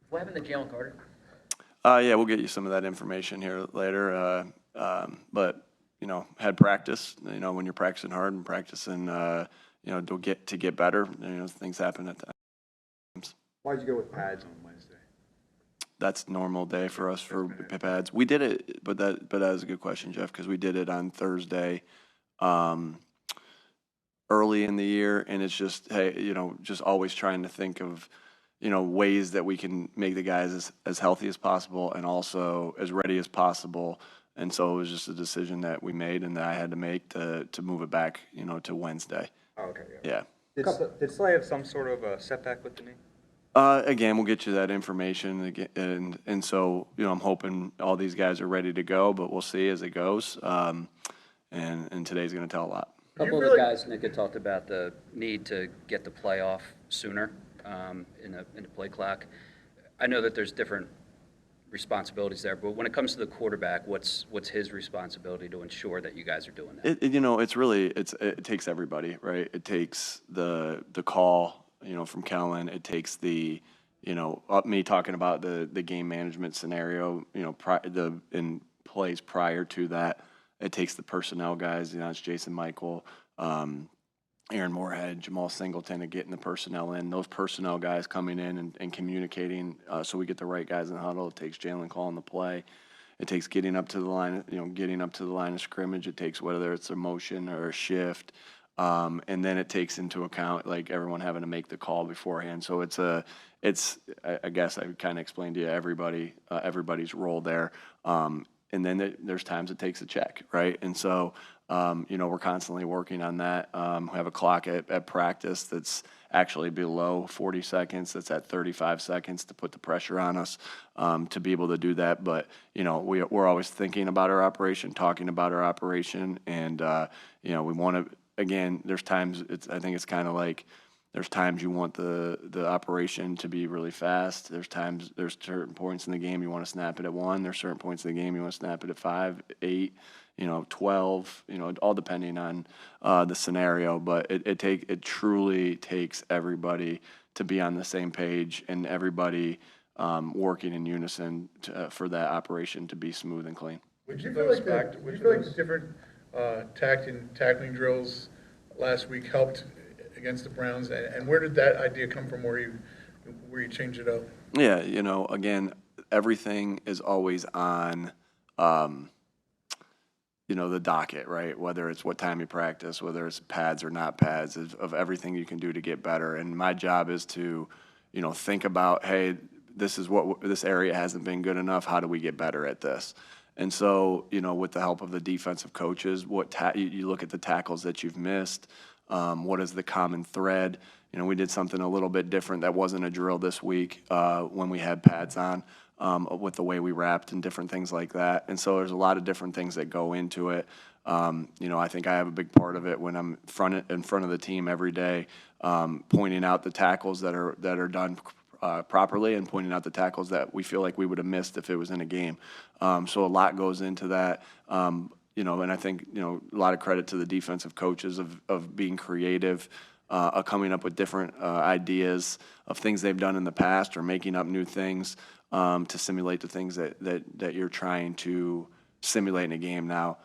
What happened to Jalen Carter? Yeah, we'll get you some of that information here later. But had practice. When you're practicing hard and practicing, to get better. Things happen at times. Why'd you go with pads on Wednesday? That's normal day for us for pads. We did it, but that is a good question, Jeff, because we did it on Thursday, early in the year, and it's just, hey, just always trying to think of ways that we can make the guys as healthy as possible and also as ready as possible. And so it was just a decision that we made and that I had to make to move it back, to Wednesday. Oh, okay. Yeah. Did Slay have some sort of a setback with the knee? Again, we'll get you that information again, and so I'm hoping all these guys are ready to go, but we'll see as it goes. And today's going to tell a lot. A couple of the guys, Nick, had talked about the need to get the playoff sooner in the play clock. I know that there's different responsibilities there, but when it comes to the quarterback, what's his responsibility to ensure that you guys are doing that? It takes everybody, right? It takes the call, from Kellen. It takes the, me talking about the game management scenario, in plays prior to that. It takes the personnel guys, it's Jason Michael, Aaron Moorehead, Jemal Singleton, and getting the personnel in. Those personnel guys coming in and communicating so we get the right guys in the huddle. It takes Jalen calling the play. It takes getting up to the line, getting up to the line of scrimmage. It takes whether it's a motion or a shift. And then it takes into account like everyone having to make the call beforehand. So I guess I kind of explained to you everybody's role there. And then there's times it takes a check, right? And so, we're constantly working on that. We have a clock at practice that's actually below 40 seconds. That's at 35 seconds to put the pressure on us to be able to do that. But, we're always thinking about our operation, talking about our operation. And, we want to, again, there's times I think it's kind of like, there's times you want the operation to be really fast. There's certain points in the game you want to snap it at 1. There's certain points in the game you want to snap it at 5, 8, 12, all depending on the scenario. But it truly takes everybody to be on the same page and everybody working in unison for that operation to be smooth and clean. Would you feel like the different tackling drills last week helped against the Browns, and where did that idea come from where you changed it up? Yeah, again, everything is always on, the docket, right? Whether it's what time you practice, whether it's pads or not pads, of everything you can do to get better. And my job is to, think about, hey, this area hasn't been good enough. How do we get better at this? And so, with the help of the defensive coaches, you look at the tackles that you've missed. What is the common thread? We did something a little bit different that wasn't a drill this week when we had pads on with the way we wrapped and different things like that. And so there's a lot of different things that go into it. I think I have a big part of it when I'm in front of the team every day, pointing out the tackles that are done properly and pointing out the tackles that we feel like we would have missed if it was in a game. So a lot goes into that. And I think, a lot of credit to the defensive coaches of being creative, coming up with different ideas of things they've done in the past or making up new things to simulate the things that you're trying to simulate in a game. Now,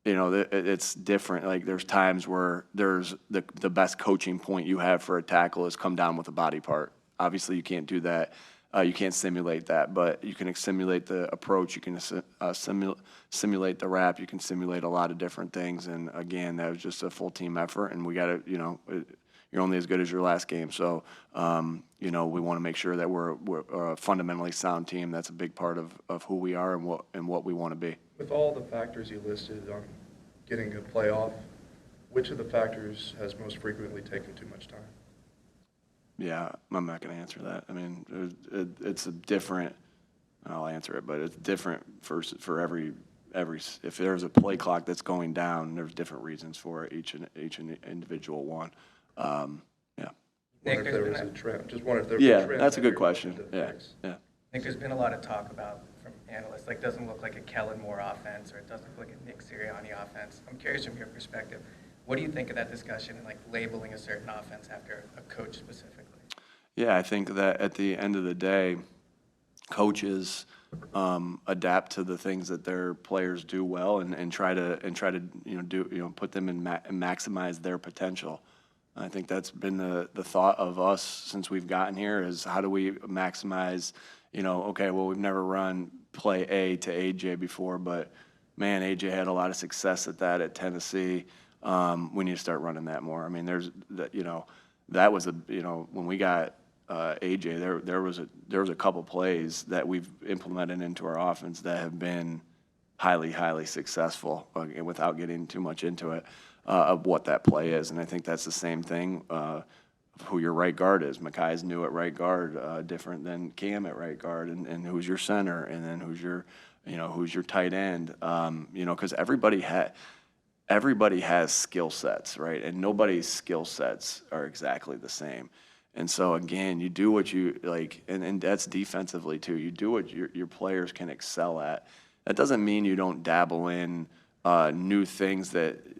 it's different. Like there's times where there's the best coaching point you have for a tackle is come down with a body part. Obviously, you can't do that. You can't simulate that, but you can simulate the approach. You can simulate the wrap. You can simulate a lot of different things. And again, that was just a full team effort. And we got to, you're only as good as your last game. So, we want to make sure that we're a fundamentally sound team. That's a big part of who we are and what we want to be. With all the factors you listed on getting a playoff, which of the factors has most frequently taken too much time? Yeah, I'm not going to answer that. I mean, it's a different. I'll answer it, but it's different for every. If there's a play clock that's going down, there's different reasons for it, each individual one. Yeah. Wonder if there was a trend. Just wonder if there was Yeah, a trend. that's a good question. Yeah. I think there's been a lot of talk about from analysts, like doesn't look like a Kellen Moore offense or it doesn't look like a Nick Sirianni offense. I'm curious from your perspective, what do you think of that discussion and like labeling a certain offense after a coach specifically? Yeah, I think that at the end of the day, coaches adapt to the things that their players do well and try to put them in maximize their potential. I think that's been the thought of us since we've gotten here is how do we maximize, okay, well, we've never run play A to AJ before, but man, AJ had a lot of success at that at Tennessee. We need to start running that more. I mean, that was when we got AJ, there was a couple plays that we've implemented into our offense that have been highly successful, without getting too much into it, of what that play is. And I think that's the same thing of who your right guard is. Makai's new at right guard, different than Cam at right guard, and who's your center, and then who's your tight end. Because everybody has skill sets, right? And nobody's skill sets are exactly the same. And so again, you do what you like, and that's defensively too. You do what your players can excel at. That doesn't mean you don't dabble in new things that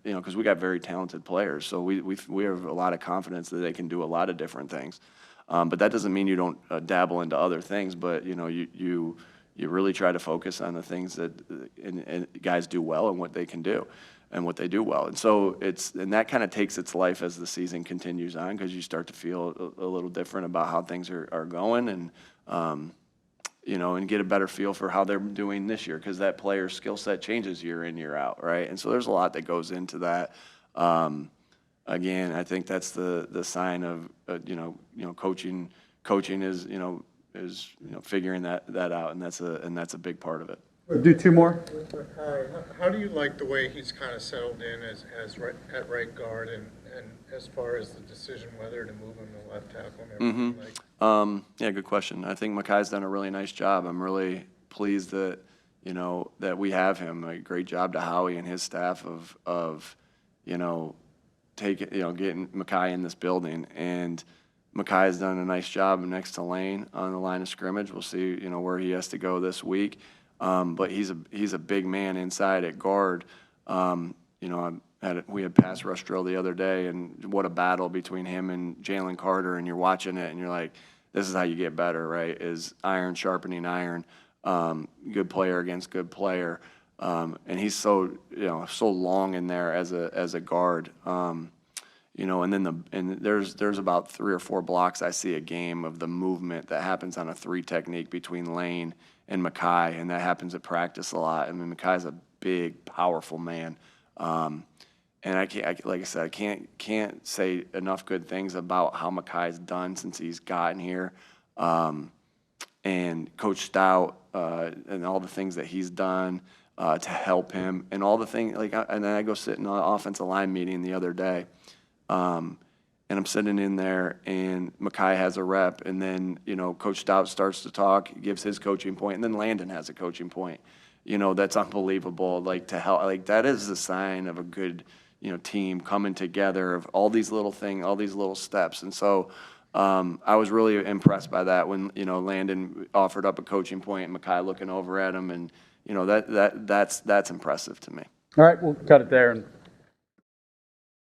because we got very talented players, so we have a lot of confidence that they can do a lot of different things. But that doesn't mean you don't dabble into other things. But you really try to focus on the things that and guys do well and what they can do and what they do well. And so that kind of takes its life as the season continues on, because you start to feel a little different about how things are going, and and get a better feel for how they're doing this year, because that player's skill set changes year in, year out, right? And so there's a lot that goes into that. Again, I think that's the sign of coaching. Coaching is figuring that out, and that's a big part of it. We'll do two more. How do you like the way he's kind of settled in at right guard, and as far as the decision whether to move him to left tackle and everything like? Yeah, good question. I think Makai's done a really nice job. I'm really pleased that that we have him. A great job to Howie and his staff of getting Makai in this building, and Makai has done a nice job next to Lane on the line of scrimmage. We'll see where he has to go this week. But he's a big man inside at guard. We had pass rush drill the other day, and what a battle between him and Jalen Carter, and you're watching it and you're like, this is how you get better, right? Is iron sharpening iron, good player against good player. And he's so long in there as a guard. And then there's about 3 or 4 blocks I see a game of the movement that happens on a 3 technique between Lane and Makai, and that happens at practice a lot. I mean, Makai's a big, powerful man, and I can't say enough good things about how Makai's done since he's gotten here, and Coach Stout and all the things that he's done to help him, and all the things and then I go sit in an offensive line meeting the other day. And I'm sitting in there, and Makai has a rep, and then, Coach Stout starts to talk, gives his coaching point, and then Landon has a coaching point. That's unbelievable. To help, that is the sign of a good, team coming together of all these little things, all these little steps. And so I was really impressed by that when, Landon offered up a coaching point and Makai looking over at him, and, that's impressive to me. All right, we'll cut it there and